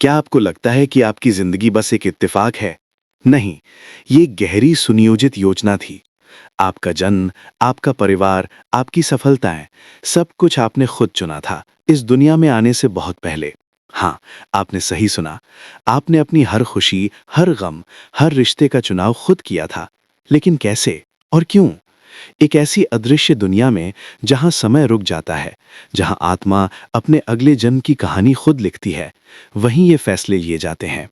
क्या आपको लगता है कि आपकी जिंदगी बस एक इत्तेफाक है? नहीं, ये गहरी सुनियोजित योजना थी। आपका जन्म, आपका परिवार, आपकी सफलताएं, सब कुछ आपने खुद चुना था, इस दुनिया में आने से बहुत पहले। हाँ, आपने सही सुना। आपने अपनी हर खुशी, हर गम, हर रिश्ते का चुनाव खुद किया था। लेकिन कैसे और क्यों? एक ऐसी अदृश्य दुनिया में जहां समय रुक जाता है, जहां आत्मा अपने अगले जन्म की कहानी खुद लिखती है, वहीं ये फैसले लिए जाते हैं।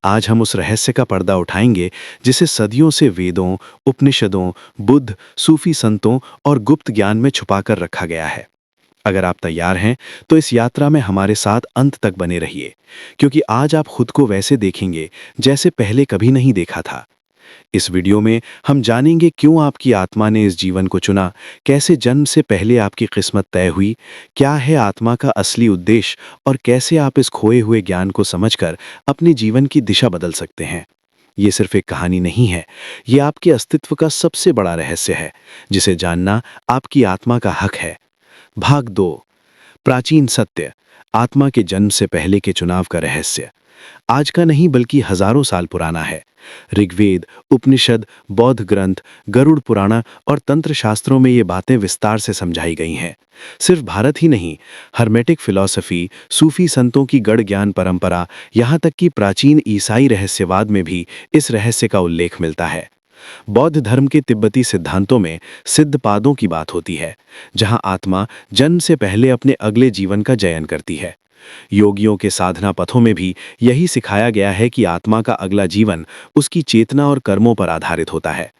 आज हम उस रहस्य का पर्दा उठाएंगे जिसे सदियों से वेदों, उपनिषदों, बुद्ध, सूफी संतों और गुप्त ज्ञान में छुपाकर रखा गया है। अगर आप तैयार हैं, तो इस यात्रा में हमारे साथ अंत तक बने रहिए, क्योंकि आज आप खुद को वैसे देखेंगे जैसे पहले कभी नहीं देखा था। इस वीडियो में हम जानेंगे क्यों आपकी आत्मा ने इस जीवन को चुना, कैसे जन्म से पहले आपकी किस्मत तय हुई, क्या है आत्मा का असली उद्देश्य और कैसे आप इस खोए हुए ज्ञान को समझकर अपने जीवन की दिशा बदल सकते हैं। ये सिर्फ एक कहानी नहीं है, ये आपके अस्तित्व का सबसे बड़ा रहस्य है, जिसे जानना आपकी आत्मा का हक है। भाग 2। प्राचीन सत्य, आत्मा के जन्म से पहले के चुनाव का रहस्य। आज का नहीं बल्कि हजारों साल पुराना है। ऋग्वेद, उपनिषद, बौद्ध ग्रंथ, गरुड़ पुराण और तंत्र शास्त्रों में ये बातें विस्तार से समझाई गई हैं। सिर्फ भारत ही नहीं, हर्मेटिक फिलॉसफी, सूफी संतों की गढ़ ज्ञान परंपरा, यहाँ तक कि प्राचीन ईसाई रहस्यवाद में भी इस रहस्य का उल्लेख मिलता है। बौद्ध धर्म के तिब्बती सिद्धांतों में सिद्धपादों की बात होती है, जहां आत्मा जन्म से पहले अपने अगले जीवन का चयन करती है। योगियों के साधना पथों में भी यही सिखाया गया है कि आत्मा का अगला जीवन उसकी चेतना और कर्मों पर आधारित होता है।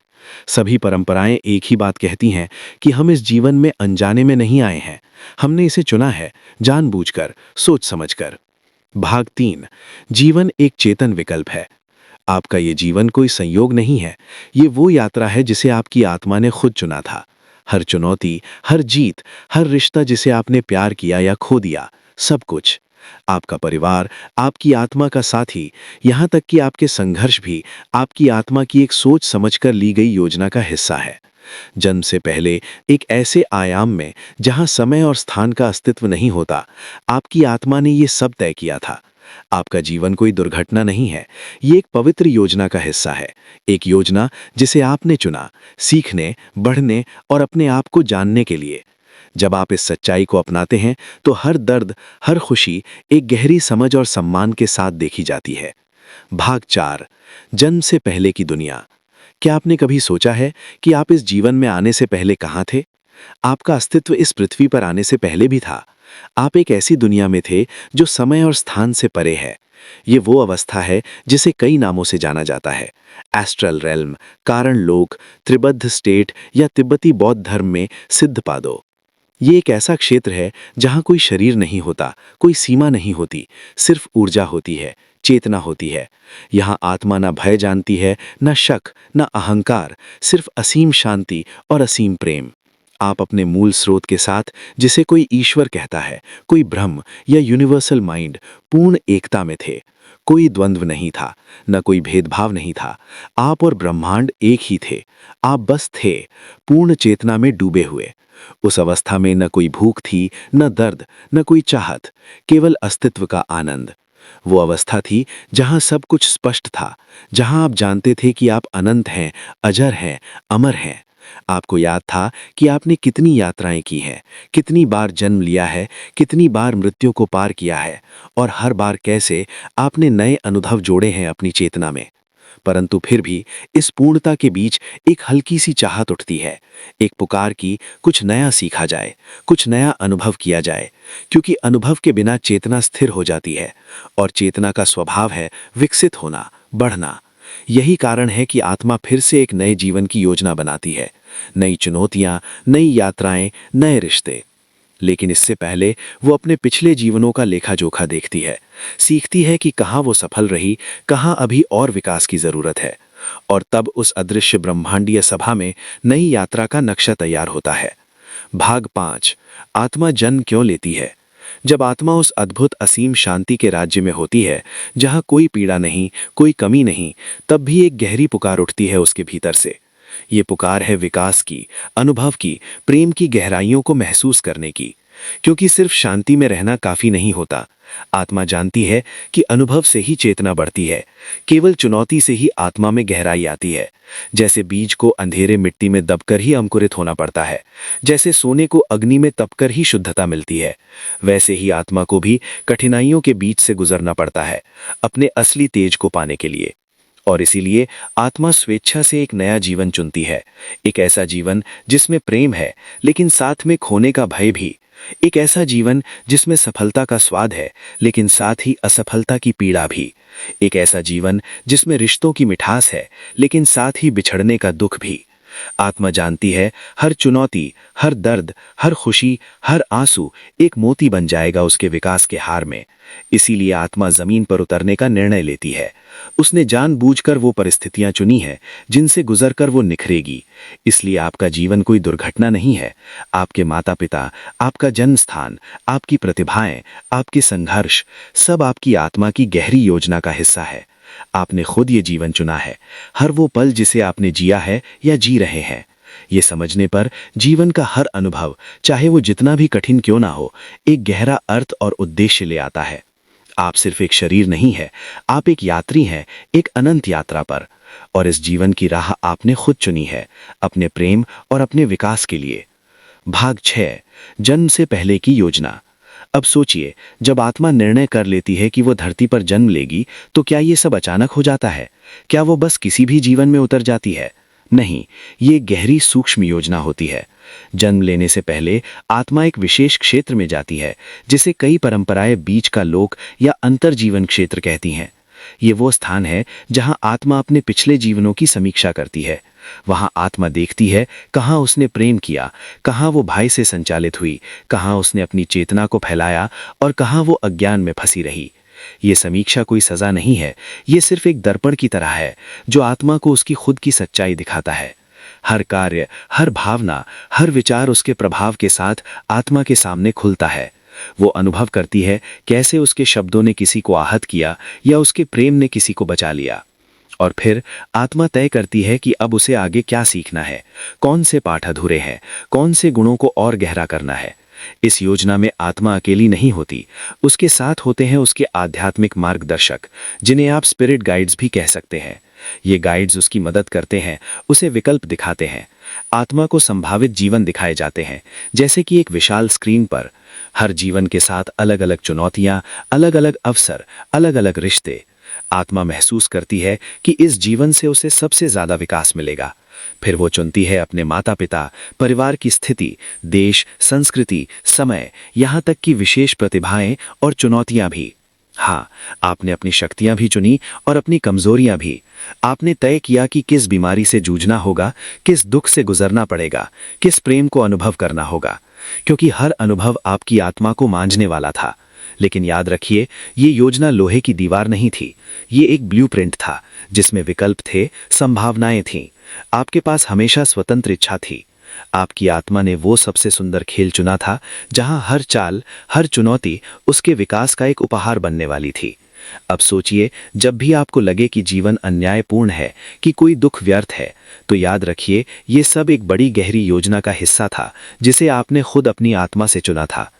सभी परंपराएं एक ही बात कहती हैं कि हम इस जीवन में अनजाने में नहीं आए हैं, हमने इसे चुना है, जानबूझकर, सोच समझकर। भाग 3। जीवन एक चेतन विकल्प है। आपका ये जीवन कोई संयोग नहीं है, ये वो यात्रा है जिसे आपकी आत्मा ने खुद चुना था। हर चुनौती, हर जीत, हर रिश्ता जिसे आपने प्यार किया या खो दिया, सब कुछ, आपका परिवार, आपकी आत्मा का साथी, यहाँ तक कि आपके संघर्ष भी आपकी आत्मा की एक सोच समझकर ली गई योजना का हिस्सा है। जन्म से पहले एक ऐसे आयाम में जहां समय और स्थान का अस्तित्व नहीं होता, आपकी आत्मा ने ये सब तय किया था। आपका जीवन कोई दुर्घटना नहीं है, ये एक पवित्र योजना का हिस्सा है। एक योजना जिसे आपने चुना, सीखने, बढ़ने और अपने आप को जानने के लिए। जब आप इस सच्चाई को अपनाते हैं, तो हर दर्द, हर खुशी एक गहरी समझ और सम्मान के साथ देखी जाती है। भाग 4। जन्म से पहले की दुनिया। क्या आपने कभी सोचा है कि आप इस जीवन में आने से पहले कहाँ थे? आपका अस्तित्व इस पृथ्वी पर आने से पहले भी था। आप एक ऐसी दुनिया में थे जो समय और स्थान से परे है। ये वो अवस्था है जिसे कई नामों से जाना जाता है: एस्ट्रल रेल्म, कारण लोक, त्रिबद्ध स्टेट या तिब्बती बौद्ध धर्म में सिद्धपादो। ये एक ऐसा क्षेत्र है जहां कोई शरीर नहीं होता, कोई सीमा नहीं होती, सिर्फ ऊर्जा होती है, चेतना होती है। यहाँ आत्मा ना भय जानती है, ना शक, ना अहंकार, सिर्फ असीम शांति और असीम प्रेम। आप अपने मूल स्रोत के साथ, जिसे कोई ईश्वर कहता है, कोई ब्रह्म या यूनिवर्सल माइंड, पूर्ण एकता में थे। कोई द्वंद्व नहीं था, न कोई भेदभाव नहीं था। आप और ब्रह्मांड एक ही थे। आप बस थे, पूर्ण चेतना में डूबे हुए। उस अवस्था में न कोई भूख थी, न दर्द, न कोई चाहत, केवल अस्तित्व का आनंद। वो अवस्था थी जहां सब कुछ स्पष्ट था, जहां आप जानते थे कि आप अनंत हैं, अजर हैं, अमर हैं। आपको याद था कि आपने कितनी यात्राएं की हैं, कितनी बार जन्म लिया है, कितनी बार मृत्यु को पार किया है, और हर बार कैसे आपने नए अनुभव जोड़े हैं अपनी चेतना में। परंतु फिर भी इस पूर्णता के बीच एक हल्की सी चाहत उठती है, एक पुकार की कुछ नया सीखा जाए, कुछ नया अनुभव किया जाए, क्योंकि अनुभव के बिना चेतना स्थिर हो जाती है, और चेतना का स्वभाव है विकसित होना, बढ़ना। यही कारण है कि आत्मा फिर से एक नए जीवन की योजना बनाती है। नई चुनौतियां, नई यात्राएं, नए रिश्ते। लेकिन इससे पहले वो अपने पिछले जीवनों का लेखा जोखा देखती है, सीखती है कि कहाँ वो सफल रही, कहाँ अभी और विकास की जरूरत है। और तब उस अदृश्य ब्रह्मांडीय सभा में नई यात्रा का नक्शा तैयार होता है। भाग 5। आत्मा जन्म क्यों लेती है? जब आत्मा उस अद्भुत असीम शांति के राज्य में होती है, जहाँ कोई पीड़ा नहीं, कोई कमी नहीं, तब भी एक गहरी पुकार उठती है उसके भीतर से। ये पुकार है विकास की, अनुभव की, प्रेम की गहराइयों को महसूस करने की। क्योंकि सिर्फ शांति में रहना काफी नहीं होता। आत्मा जानती है कि अनुभव से ही चेतना बढ़ती है। केवल चुनौती से ही आत्मा में गहराई आती है। जैसे बीज को अंधेरे मिट्टी में दबकर ही अंकुरित होना पड़ता है, जैसे सोने को अग्नि में तपकर ही शुद्धता मिलती है, वैसे ही आत्मा को भी कठिनाइयों के बीच से गुजरना पड़ता है अपने असली तेज को पाने के लिए। और इसीलिए आत्मा स्वेच्छा से एक नया जीवन चुनती है, एक ऐसा जीवन जिसमें प्रेम है लेकिन साथ में खोने का भय भी, एक ऐसा जीवन जिसमें सफलता का स्वाद है लेकिन साथ ही असफलता की पीड़ा भी, एक ऐसा जीवन जिसमें रिश्तों की मिठास है लेकिन साथ ही बिछड़ने का दुख भी। आत्मा जानती है हर चुनौती, हर दर्द, हर खुशी, हर आंसू एक मोती बन जाएगा उसके विकास के हार में। इसीलिए आत्मा जमीन पर उतरने का निर्णय लेती है। उसने जानबूझकर वो परिस्थितियां चुनी है जिनसे गुजरकर वो निखरेगी। इसलिए आपका जीवन कोई दुर्घटना नहीं है। आपके माता पिता, आपका जन्म स्थान, आपकी प्रतिभाएं, आपके संघर्ष सब आपकी आत्मा की गहरी योजना का हिस्सा है। आपने खुद ये जीवन चुना है, हर वो पल जिसे आपने जिया है या जी रहे हैं। ये समझने पर जीवन का हर अनुभव, चाहे वो जितना भी कठिन क्यों ना हो, एक गहरा अर्थ और उद्देश्य ले आता है। आप सिर्फ एक शरीर नहीं है, आप एक यात्री हैं, एक अनंत यात्रा पर। और इस जीवन की राह आपने खुद चुनी है, अपने प्रेम और अपने विकास के लिए। भाग 6, जन्म से पहले की योजना। अब सोचिए, जब आत्मा निर्णय कर लेती है कि वो धरती पर जन्म लेगी, तो क्या ये सब अचानक हो जाता है? क्या वो बस किसी भी जीवन में उतर जाती है? नहीं, ये गहरी सूक्ष्म योजना होती है। जन्म लेने से पहले आत्मा एक विशेष क्षेत्र में जाती है, जिसे कई परंपराएं बीच का लोक या अंतर्जीवन क्षेत्र कहती हैं। ये वो स्थान है जहां आत्मा अपने पिछले जीवनों की समीक्षा करती है। वहां आत्मा देखती है कहां उसने प्रेम किया, कहां वो भय से संचालित हुई, कहां उसने अपनी चेतना को फैलाया और कहां वो अज्ञान में फंसी रही। ये समीक्षा कोई सजा नहीं है, ये सिर्फ एक दर्पण की तरह है जो आत्मा को उसकी खुद की सच्चाई दिखाता है। हर कार्य, हर भावना, हर विचार उसके प्रभाव के साथ आत्मा के सामने खुलता है। वो अनुभव करती है कैसे उसके शब्दों ने किसी को आहत किया या उसके प्रेम ने किसी को बचा लिया। और फिर आत्मा तय करती है कि अब उसे आगे क्या सीखना है, कौन से पाठ अधूरे हैं, कौन से गुणों को और गहरा करना है। इस योजना में आत्मा अकेली नहीं होती, उसके साथ होते हैं उसके आध्यात्मिक मार्गदर्शक, जिन्हें आप स्पिरिट गाइड्स भी कह सकते हैं। ये गाइड्स उसकी मदद करते हैं, उसे विकल्प दिखाते हैं। आत्मा को संभावित जीवन दिखाए जाते हैं, जैसे कि एक विशाल स्क्रीन पर। हर जीवन के साथ अलग अलग चुनौतियां, अलग अलग अवसर, अलग अलग रिश्ते। आत्मा महसूस करती है कि इस जीवन से उसे सबसे ज्यादा विकास मिलेगा। फिर वो चुनती है अपने माता पिता, परिवार की स्थिति, देश, संस्कृति, समय, यहाँ तक कि विशेष प्रतिभाएं और चुनौतियां भी। हाँ, आपने अपनी शक्तियां भी चुनी और अपनी कमजोरियां भी। आपने तय किया कि किस बीमारी से जूझना होगा, किस दुख से गुजरना पड़ेगा, किस प्रेम को अनुभव करना होगा, क्योंकि हर अनुभव आपकी आत्मा को मांझने वाला था। लेकिन याद रखिए, ये योजना लोहे की दीवार नहीं थी, ये एक ब्लूप्रिंट था जिसमें विकल्प थे, संभावनाएं थीं। आपके पास हमेशा स्वतंत्र इच्छा थी। आपकी आत्मा ने वो सबसे सुंदर खेल चुना था जहां हर चाल, हर चुनौती उसके विकास का एक उपहार बनने वाली थी। अब सोचिए, जब भी आपको लगे कि जीवन अन्यायपूर्ण है, कि कोई दुख व्यर्थ है, तो याद रखिए ये सब एक बड़ी गहरी योजना का हिस्सा था जिसे आपने खुद अपनी आत्मा से चुना था।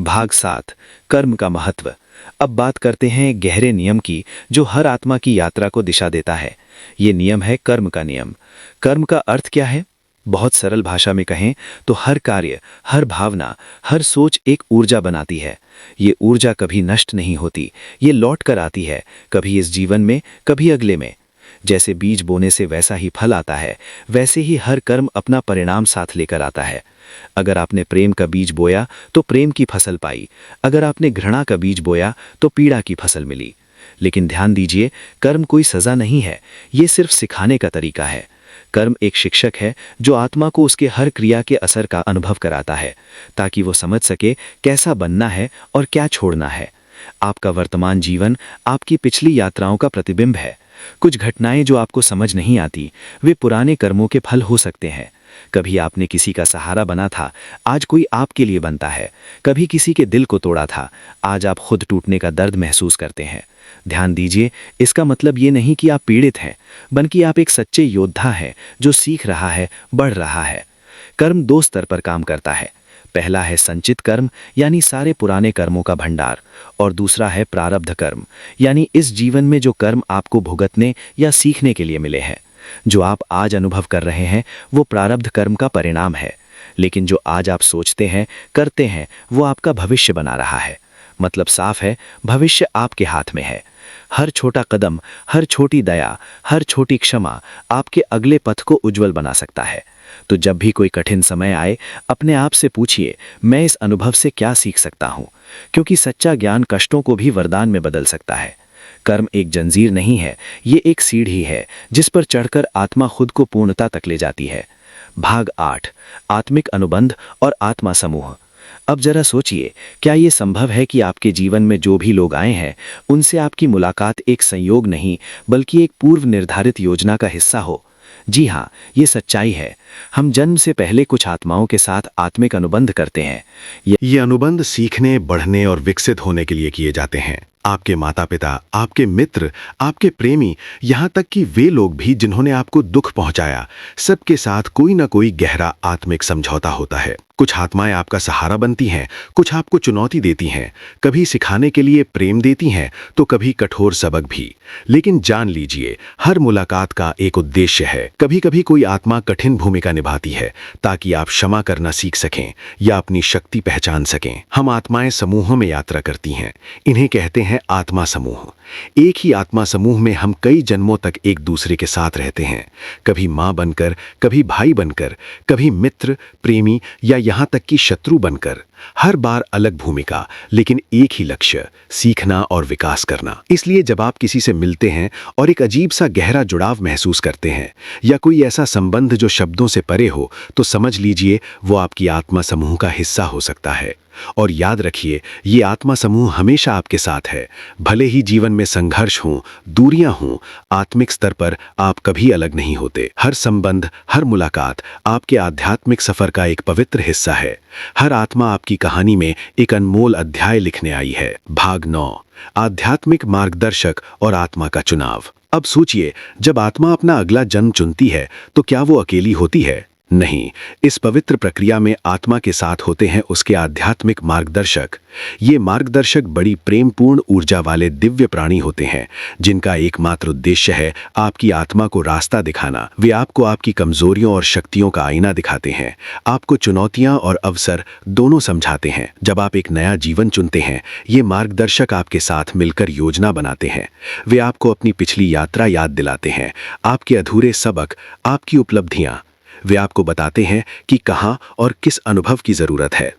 भाग 7, कर्म का महत्व। अब बात करते हैं एक गहरे नियम की जो हर आत्मा की यात्रा को दिशा देता है। ये नियम है कर्म का नियम। कर्म का अर्थ क्या है? बहुत सरल भाषा में कहें तो हर कार्य, हर भावना, हर सोच एक ऊर्जा बनाती है। ये ऊर्जा कभी नष्ट नहीं होती, ये लौट कर आती है, कभी इस जीवन में, कभी अगले में। जैसे बीज बोने से वैसा ही फल आता है, वैसे ही हर कर्म अपना परिणाम साथ लेकर आता है। अगर आपने प्रेम का बीज बोया तो प्रेम की फसल पाई, अगर आपने घृणा का बीज बोया तो पीड़ा की फसल मिली। लेकिन ध्यान दीजिए, कर्म कोई सजा नहीं है, ये सिर्फ सिखाने का तरीका है। कर्म एक शिक्षक है जो आत्मा को उसके हर क्रिया के असर का अनुभव कराता है, ताकि वो समझ सके कैसा बनना है और क्या छोड़ना है। आपका वर्तमान जीवन आपकी पिछली यात्राओं का प्रतिबिंब है। कुछ घटनाएं जो आपको समझ नहीं आती, वे पुराने कर्मों के फल हो सकते हैं। कभी आपने किसी का सहारा बना था, आज कोई आपके लिए बनता है। कभी किसी के दिल को तोड़ा था, आज आप खुद टूटने का दर्द महसूस करते हैं। ध्यान दीजिए, इसका मतलब ये नहीं कि आप पीड़ित हैं, बल्कि आप एक सच्चे योद्धा हैं जो सीख रहा है, बढ़ रहा है। कर्म 2 स्तर पर काम करता है। पहला है संचित कर्म, यानी सारे पुराने कर्मों का भंडार, और दूसरा है प्रारब्ध कर्म, यानी इस जीवन में जो कर्म आपको भुगतने या सीखने के लिए मिले हैं। जो आप आज अनुभव कर रहे हैं वो प्रारब्ध कर्म का परिणाम है, लेकिन जो आज आप सोचते हैं, करते हैं, वो आपका भविष्य बना रहा है। मतलब साफ है, भविष्य आपके हाथ में है। हर छोटा कदम, हर छोटी दया, हर छोटी क्षमा आपके अगले पथ को उज्जवल बना सकता है। तो जब भी कोई कठिन समय आए, अपने आप से पूछिए, मैं इस अनुभव से क्या सीख सकता हूँ? क्योंकि सच्चा ज्ञान कष्टों को भी वरदान में बदल सकता है। कर्म एक जंजीर नहीं है, ये एक सीढ़ी है जिस पर चढ़कर आत्मा खुद को पूर्णता तक ले जाती है। भाग 8, आत्मिक अनुबंध और आत्मा समूह। अब जरा सोचिए, क्या ये संभव है कि आपके जीवन में जो भी लोग आए हैं, उनसे आपकी मुलाकात एक संयोग नहीं बल्कि एक पूर्व निर्धारित योजना का हिस्सा हो? जी हाँ, ये सच्चाई है। हम जन्म से पहले कुछ आत्माओं के साथ आत्मिक अनुबंध करते हैं। ये अनुबंध सीखने, बढ़ने और विकसित होने के लिए किए जाते हैं। आपके माता पिता, आपके मित्र, आपके प्रेमी, यहाँ तक कि वे लोग भी जिन्होंने आपको दुख पहुंचाया, सबके साथ कोई ना कोई गहरा आत्मिक समझौता होता है। कुछ आत्माएं आपका सहारा बनती हैं, कुछ आपको चुनौती देती हैं, कभी सिखाने के लिए प्रेम देती हैं तो कभी कठोर सबक भी। लेकिन जान लीजिए, हर मुलाकात का एक उद्देश्य है। कभी कभी कोई आत्मा कठिन भूमिका निभाती है ताकि आप क्षमा करना सीख सकें या अपनी शक्ति पहचान सकें। हम आत्माएं समूहों में यात्रा करती हैं, इन्हें कहते हैं आत्मा समूह। एक ही आत्मा समूह में हम कई जन्मों तक एक दूसरे के साथ रहते हैं, कभी माँ बनकर, कभी भाई बनकर, कभी मित्र, प्रेमी या यहाँ तक कि शत्रु बनकर। हर बार अलग भूमिका, लेकिन एक ही लक्ष्य, सीखना और विकास करना। इसलिए जब आप किसी से मिलते हैं और एक अजीब सा गहरा जुड़ाव महसूस करते हैं या कोई ऐसा संबंध जो शब्दों से परे हो, तो समझ लीजिए वो आपकी आत्मा समूह का हिस्सा हो सकता है। और याद रखिए, ये आत्मा समूह हमेशा आपके साथ है। भले ही जीवन में संघर्ष हो, दूरियां हों, आत्मिक स्तर पर आप कभी अलग नहीं होते। हर संबंध, हर मुलाकात आपके आध्यात्मिक सफर का एक पवित्र हिस्सा है। हर आत्मा आपकी कहानी में एक अनमोल अध्याय लिखने आई है। भाग 9, आध्यात्मिक मार्गदर्शक और आत्मा का चुनाव। अब सोचिए, जब आत्मा अपना अगला जन्म चुनती है तो क्या वो अकेली होती है? नहीं, इस पवित्र प्रक्रिया में आत्मा के साथ होते हैं उसके आध्यात्मिक मार्गदर्शक। ये मार्गदर्शक बड़ी प्रेमपूर्ण ऊर्जा वाले दिव्य प्राणी होते हैं, जिनका एकमात्र उद्देश्य है आपकी आत्मा को रास्ता दिखाना। वे आपको आपकी कमजोरियों और शक्तियों का आईना दिखाते हैं, आपको चुनौतियां और अवसर दोनों समझाते हैं। जब आप एक नया जीवन चुनते हैं, ये मार्गदर्शक आपके साथ मिलकर योजना बनाते हैं। वे आपको अपनी पिछली यात्रा याद दिलाते हैं, आपके अधूरे सबक, आपकी उपलब्धियां। वे आपको बताते हैं कि कहाँ और किस अनुभव की जरूरत है।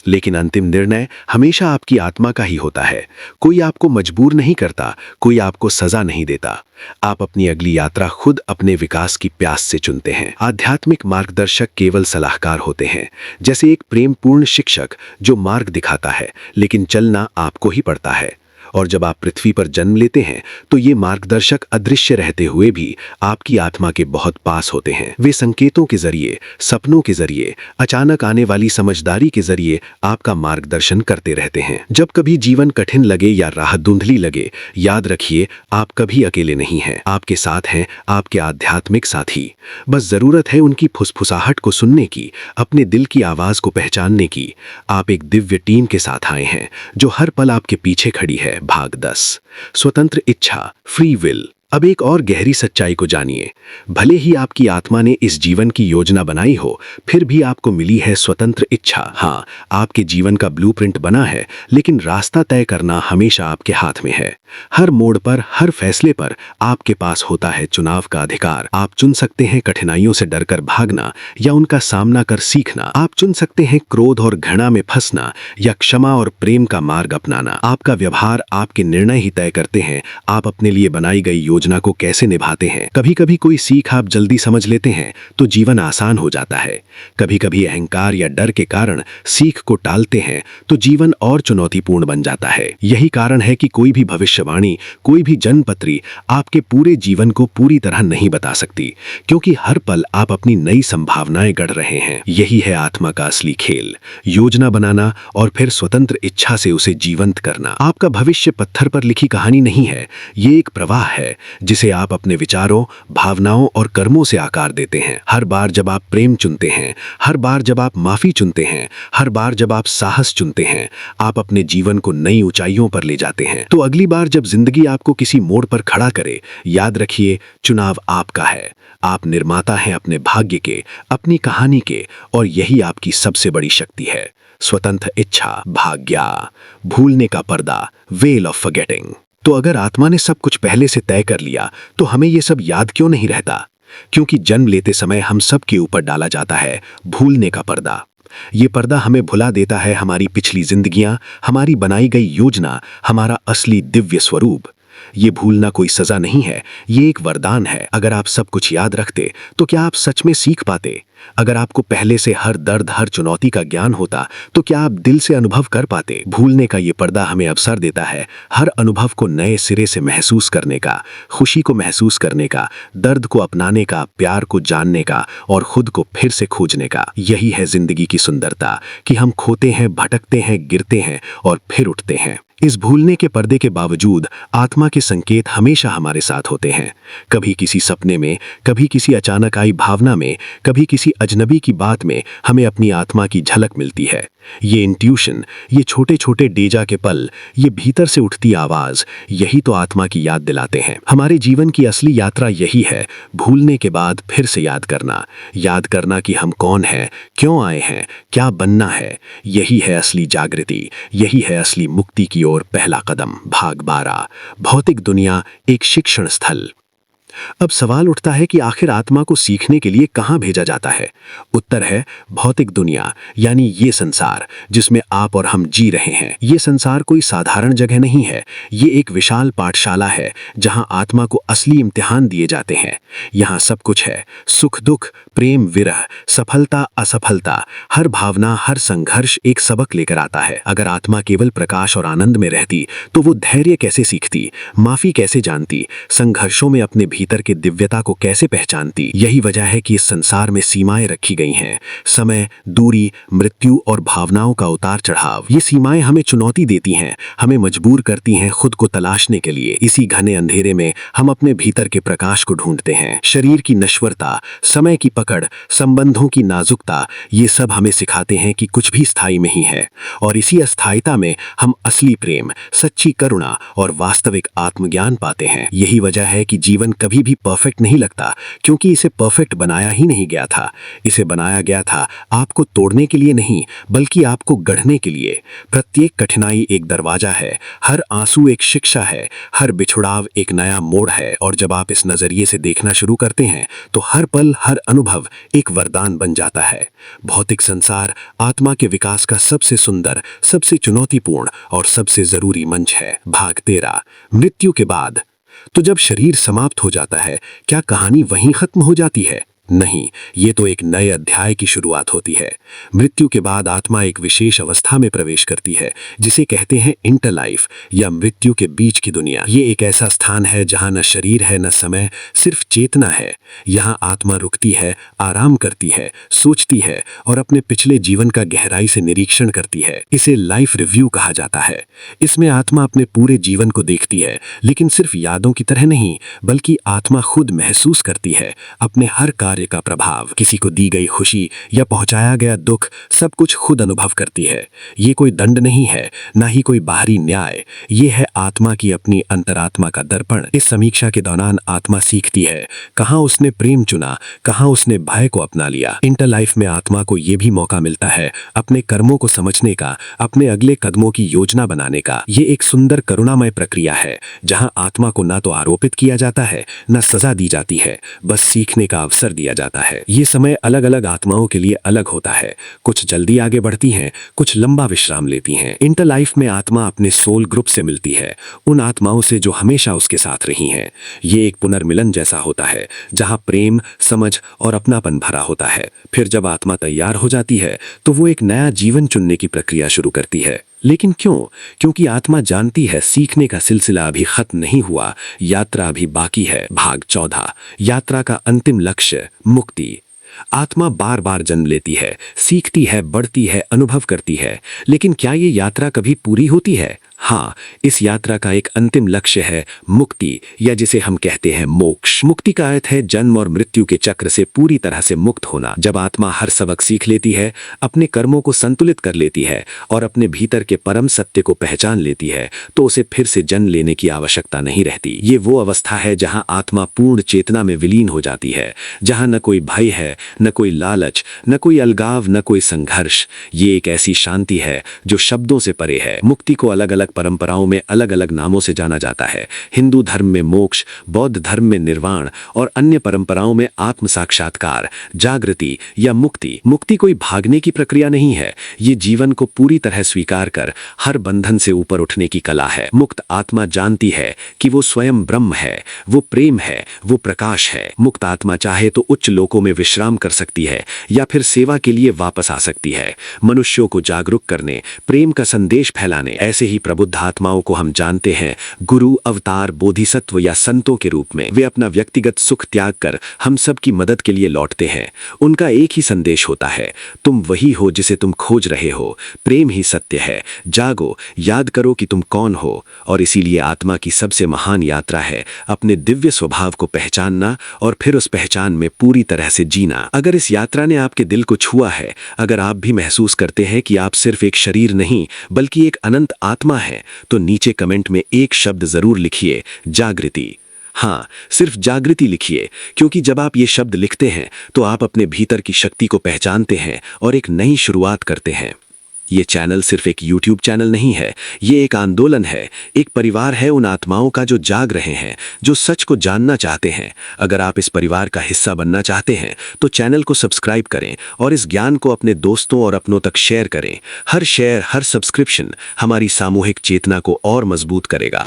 लेकिन अंतिम निर्णय हमेशा आपकी आत्मा का ही होता है। कोई आपको मजबूर नहीं करता, कोई आपको सजा नहीं देता। आप अपनी अगली यात्रा खुद अपने विकास की प्यास से चुनते हैं। आध्यात्मिक मार्गदर्शक केवल सलाहकार होते हैं, जैसे एक प्रेमपूर्ण शिक्षक जो मार्ग दिखाता है, लेकिन चलना आपको ही पड़ता है। और जब आप पृथ्वी पर जन्म लेते हैं तो ये मार्गदर्शक अदृश्य रहते हुए भी आपकी आत्मा के बहुत पास होते हैं। वे संकेतों के जरिए, सपनों के जरिए, अचानक आने वाली समझदारी के जरिए आपका मार्गदर्शन करते रहते हैं। जब कभी जीवन कठिन लगे या राह धुंधली लगे, याद रखिए, आप कभी अकेले नहीं हैं। आपके साथ हैं आपके आध्यात्मिक साथी। बस जरूरत है उनकी फुसफुसाहट को सुनने की, अपने दिल की आवाज को पहचानने की। आप एक दिव्य टीम के साथ आए हैं जो हर पल आपके पीछे खड़ी है। भाग 10, स्वतंत्र इच्छा, फ्री विल। अब एक और गहरी सच्चाई को जानिए। भले ही आपकी आत्मा ने इस जीवन की योजना बनाई हो, फिर भी आपको मिली है स्वतंत्र इच्छा। हाँ, आपके जीवन का ब्लूप्रिंट बना है, लेकिन रास्ता तय करना हमेशा आपके हाथ में है। हर मोड़ पर, हर फैसले पर आपके पास होता है चुनाव का अधिकार। आप चुन सकते हैं कठिनाइयों से डरकर भागना या उनका सामना कर सीखना। आप चुन सकते हैं क्रोध और घृणा में फंसना या क्षमा और प्रेम का मार्ग अपनाना। आपका व्यवहार, आपके निर्णय ही तय करते हैं आप अपने लिए बनाई गई योजना को कैसे निभाते हैं। कभी कभी कोई सीख आप जल्दी समझ लेते हैं तो जीवन आसान हो जाता है। कभी कभी अहंकार या डर के कारण सीख को टालते हैं तो जीवन और चुनौतीपूर्ण बन जाता है। यही कारण है कि कोई भी भविष्यवाणी, कोई भी जन्मपत्री आपके पूरे जीवन को पूरी तरह नहीं बता सकती, क्योंकि हर पल आप अपनी नई संभावनाएं गढ़ रहे हैं। यही है आत्मा का असली खेल, योजना बनाना और फिर स्वतंत्र इच्छा से उसे जीवंत करना। आपका भविष्य पत्थर पर लिखी कहानी नहीं है, ये एक प्रवाह है जिसे आप अपने विचारों, भावनाओं और कर्मों से आकार देते हैं। हर बार जब आप प्रेम चुनते हैं, हर बार जब आप माफी चुनते हैं, हर बार जब आप साहस चुनते हैं, आप अपने जीवन को नई ऊंचाइयों पर ले जाते हैं। तो अगली बार जब जिंदगी आपको किसी मोड़ पर खड़ा करे, याद रखिए, चुनाव आपका है। आप निर्माता हैं अपने भाग्य के, अपनी कहानी के, और यही आपकी सबसे बड़ी शक्ति है। स्वतंत्र इच्छा, भाग्य, भूलने का पर्दा, वेल ऑफ फॉरगेटिंग। तो अगर आत्मा ने सब कुछ पहले से तय कर लिया, तो हमें ये सब याद क्यों नहीं रहता? क्योंकि जन्म लेते समय हम सब के ऊपर डाला जाता है भूलने का पर्दा। ये पर्दा हमें भुला देता है हमारी पिछली जिंदगियां, हमारी बनाई गई योजना, हमारा असली दिव्य स्वरूप। ये भूलना कोई सजा नहीं है, ये एक वरदान है। अगर आप सब कुछ याद रखते तो क्या आप सच में सीख पाते? अगर आपको पहले से हर दर्द, हर चुनौती का ज्ञान होता तो क्या आप दिल से अनुभव कर पाते? भूलने का ये पर्दा हमें अवसर देता है हर अनुभव को नए सिरे से महसूस करने का, खुशी को महसूस करने का, दर्द को अपनाने का, प्यार को जानने का और खुद को फिर से खोजने का। यही है जिंदगी की सुंदरता कि हम खोते हैं, भटकते हैं, गिरते हैं और फिर उठते हैं। इस भूलने के पर्दे के बावजूद आत्मा के संकेत हमेशा हमारे साथ होते हैं। कभी किसी सपने में, कभी किसी अचानक आई भावना में, कभी किसी अजनबी की बात में हमें अपनी आत्मा की झलक मिलती है। ये इंट्यूशन, ये छोटे छोटे डेजा के पल, ये भीतर से उठती आवाज, यही तो आत्मा की याद दिलाते हैं। हमारे जीवन की असली यात्रा यही है, भूलने के बाद फिर से याद करना कि हम कौन हैं, क्यों आए हैं, क्या बनना है। यही है असली जागृति, यही है असली मुक्ति की ओर पहला कदम। भाग 12, भौतिक दुनिया एक शिक्षण स्थल। अब सवाल उठता है कि आखिर आत्मा को सीखने के लिए कहां भेजा जाता है? उत्तर है भौतिक दुनिया, यानी ये संसार जिसमें आप और हम जी रहे हैं। ये संसार कोई साधारण जगह नहीं है, ये एक विशाल पाठशाला है जहां आत्मा को असली इम्तिहान दिए जाते हैं। यहाँ सब कुछ है, सुख दुख, प्रेम विरह, सफलता असफलता, हर भावना, हर संघर्ष एक सबक लेकर आता है। अगर आत्मा केवल प्रकाश और आनंद में रहती तो वो धैर्य कैसे सीखती, माफी कैसे जानती, संघर्षों में अपने भीतर के दिव्यता को कैसे पहचानती? यही वजह है कि इस संसार में सीमाएं रखी गई हैं, समय, दूरी, मृत्यु और भावनाओं का उतार चढ़ाव। ये सीमाएं हमें चुनौती देती हैं, हमें मजबूर करती हैं खुद को तलाशने के लिए। इसी घने अंधेरे में हम अपने भीतर के प्रकाश को ढूंढते हैं। शरीर की नश्वरता, समय की पकड़, संबंधों की नाजुकता, ये सब हमें सिखाते हैं कि कुछ भी स्थायी नहीं है। और इसी अस्थायिता में हम असली प्रेम, सच्ची करुणा और वास्तविक आत्मज्ञान पाते हैं। यही वजह है कि जीवन कभी भी परफेक्ट नहीं लगता, क्योंकि इसे परफेक्ट बनाया ही नहीं गया था। इसे बनाया गया था आपको तोड़ने के लिए नहीं, बल्कि आपको गढ़ने के लिए। प्रत्येक कठिनाई एक दरवाजा है, हर आंसू एक शिक्षा है, हर बिछुड़ाव एक नया मोड़ है। और जब आप इस नजरिए से देखना शुरू करते हैं तो हर पल, हर अनुभव एक वरदान बन जाता है। भौतिक संसार आत्मा के विकास का सबसे सुंदर, सबसे चुनौतीपूर्ण और सबसे जरूरी मंच है। भाग 13, मृत्यु के बाद। तो जब शरीर समाप्त हो जाता है, क्या कहानी वहीं खत्म हो जाती है? नहीं, ये तो एक नए अध्याय की शुरुआत होती है। मृत्यु के बाद आत्मा एक विशेष अवस्था में प्रवेश करती है, जिसे कहते हैं इंटर लाइफ या मृत्यु के बीच की दुनिया। ये एक ऐसा स्थान है जहां न शरीर है, न समय, सिर्फ चेतना है। यहाँ आत्मा रुकती है, आराम करती है, सोचती है और अपने पिछले जीवन का गहराई से निरीक्षण करती है। इसे लाइफ रिव्यू कहा जाता है। इसमें आत्मा अपने पूरे जीवन को देखती है, लेकिन सिर्फ यादों की तरह नहीं, बल्कि आत्मा खुद महसूस करती है अपने हर कार्य का प्रभाव। किसी को दी गई खुशी या पहुंचाया गया दुख, सब कुछ खुद अनुभव करती है। ये कोई दंड नहीं है, ना ही कोई बाहरी न्याय, ये है आत्मा की अपनी अंतरात्मा का दर्पण। इस समीक्षा के दौरान आत्मा सीखती है कहां उसने प्रेम चुना, कहां उसने भय को अपना लिया। इंटर लाइफ में आत्मा को यह भी मौका मिलता है अपने कर्मों को समझने का, अपने अगले कदमों की योजना बनाने का। ये एक सुंदर करुणामय प्रक्रिया है जहां आत्मा को ना तो आरोपित किया जाता है, न सजा दी जाती है, बस सीखने का अवसर दिया जाता है। ये समय अलग अलग आत्माओं के लिए अलग होता है। कुछ जल्दी आगे बढ़ती हैं, कुछ लंबा विश्राम लेती हैं। इंटर लाइफ में आत्मा अपने सोल ग्रुप से मिलती है, उन आत्माओं से जो हमेशा उसके साथ रही हैं। ये एक पुनर्मिलन जैसा होता है जहां प्रेम, समझ और अपनापन भरा होता है। फिर जब आत्मा तैयार हो जाती है तो वो एक नया जीवन चुनने की प्रक्रिया शुरू करती है। लेकिन क्यों? क्योंकि आत्मा जानती है सीखने का सिलसिला अभी खत्म नहीं हुआ, यात्रा अभी बाकी है। भाग 14, यात्रा का अंतिम लक्ष्य मुक्ति। आत्मा बार बार जन्म लेती है, सीखती है, बढ़ती है, अनुभव करती है, लेकिन क्या ये यात्रा कभी पूरी होती है? हाँ, इस यात्रा का एक अंतिम लक्ष्य है मुक्ति, या जिसे हम कहते हैं मोक्ष। मुक्ति का अर्थ है जन्म और मृत्यु के चक्र से पूरी तरह से मुक्त होना। जब आत्मा हर सबक सीख लेती है, अपने कर्मों को संतुलित कर लेती है और अपने भीतर के परम सत्य को पहचान लेती है, तो उसे फिर से जन्म लेने की आवश्यकता नहीं रहती। ये वो अवस्था है जहां आत्मा पूर्ण चेतना में विलीन हो जाती है, जहां न कोई भय है, न कोई लालच, न कोई अलगाव, न कोई संघर्ष। ये एक ऐसी शांति है जो शब्दों से परे है। मुक्ति को अलग अलग परंपराओं में अलग अलग नामों से जाना जाता है। हिंदू धर्म में मोक्ष, बौद्ध धर्म में निर्वाण और अन्य परंपराओं में आत्म साक्षात्कार, जागृति या मुक्ति। मुक्ति कोई भागने की प्रक्रिया नहीं है, ये जीवन को पूरी तरह स्वीकार कर हर बंधन से ऊपर उठने की कला है। मुक्त आत्मा जानती है कि वो स्वयं ब्रह्म है, वो प्रेम है, वो प्रकाश है। मुक्त आत्मा चाहे तो उच्च लोकों में विश्राम कर सकती है या फिर सेवा के लिए वापस आ सकती है, मनुष्यों को जागरूक करने, प्रेम का संदेश फैलाने। ऐसे ही प्रबुद्ध आत्माओं को हम जानते हैं गुरु, अवतार, बोधिसत्व या संतों के रूप में। वे अपना व्यक्तिगत सुख त्याग कर हम सब की मदद के लिए लौटते हैं। उनका एक ही संदेश होता है, तुम वही हो जिसे तुम खोज रहे हो, प्रेम ही सत्य है, जागो, याद करो कि तुम कौन हो। और इसीलिए आत्मा की सबसे महान यात्रा है अपने दिव्य स्वभाव को पहचानना और फिर उस पहचान में पूरी तरह से जीना। अगर इस यात्रा ने आपके दिल को छुआ है, अगर आप भी महसूस करते हैं कि आप सिर्फ एक शरीर नहीं बल्कि एक अनंत आत्मा है, तो नीचे कमेंट में एक शब्द जरूर लिखिए, जागृति। हाँ, सिर्फ जागृति लिखिए, क्योंकि जब आप ये शब्द लिखते हैं तो आप अपने भीतर की शक्ति को पहचानते हैं और एक नई शुरुआत करते हैं। ये चैनल सिर्फ एक YouTube चैनल नहीं है, ये एक आंदोलन है, एक परिवार है उन आत्माओं का जो जाग रहे हैं, जो सच को जानना चाहते हैं। अगर आप इस परिवार का हिस्सा बनना चाहते हैं तो चैनल को सब्सक्राइब करें और इस ज्ञान को अपने दोस्तों और अपनों तक शेयर करें। हर शेयर, हर सब्सक्रिप्शन हमारी सामूहिक चेतना को और मजबूत करेगा।